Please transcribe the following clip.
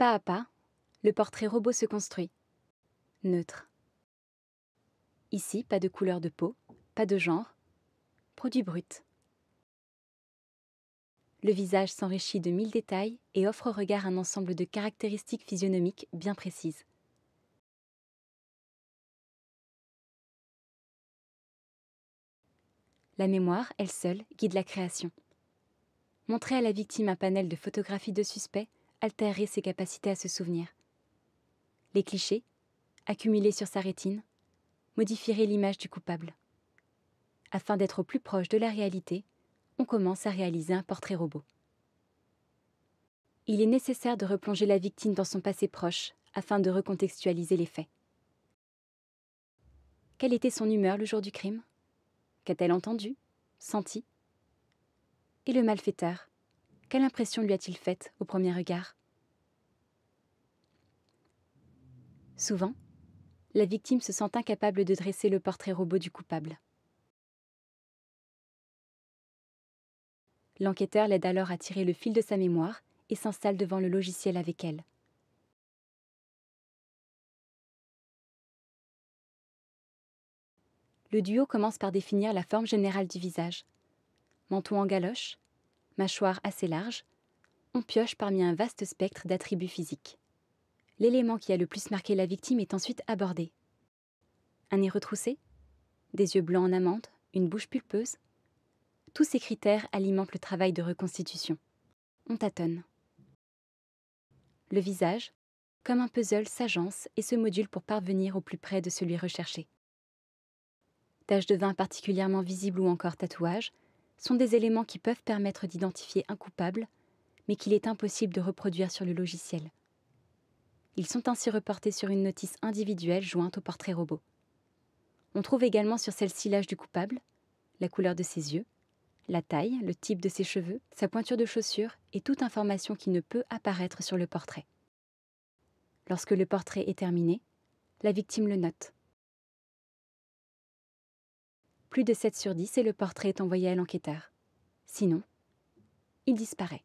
Pas à pas, le portrait robot se construit. Neutre. Ici, pas de couleur de peau, pas de genre. Produit brut. Le visage s'enrichit de 1000 détails et offre au regard un ensemble de caractéristiques physionomiques bien précises. La mémoire, elle seule, guide la création. Montrer à la victime un panel de photographies de suspects altérerait ses capacités à se souvenir. Les clichés, accumulés sur sa rétine, modifieraient l'image du coupable. Afin d'être au plus proche de la réalité, on commence à réaliser un portrait robot. Il est nécessaire de replonger la victime dans son passé proche afin de recontextualiser les faits. Quelle était son humeur le jour du crime ? Qu'a-t-elle entendu ? Senti ? Et le malfaiteur, quelle impression lui a-t-il faite au premier regard ? Souvent, la victime se sent incapable de dresser le portrait robot du coupable. L'enquêteur l'aide alors à tirer le fil de sa mémoire et s'installe devant le logiciel avec elle. Le duo commence par définir la forme générale du visage. Menton en galoche, mâchoire assez large, on pioche parmi un vaste spectre d'attributs physiques. L'élément qui a le plus marqué la victime est ensuite abordé. Un nez retroussé, des yeux blancs en amande, une bouche pulpeuse. Tous ces critères alimentent le travail de reconstitution. On tâtonne. Le visage, comme un puzzle, s'agence et se module pour parvenir au plus près de celui recherché. Taches de vin particulièrement visibles ou encore tatouages sont des éléments qui peuvent permettre d'identifier un coupable, mais qu'il est impossible de reproduire sur le logiciel. Ils sont ainsi reportés sur une notice individuelle jointe au portrait robot. On trouve également sur celle-ci l'âge du coupable, la couleur de ses yeux, la taille, le type de ses cheveux, sa pointure de chaussures et toute information qui ne peut apparaître sur le portrait. Lorsque le portrait est terminé, la victime le note. Plus de 7 sur 10 et le portrait est envoyé à l'enquêteur. Sinon, il disparaît.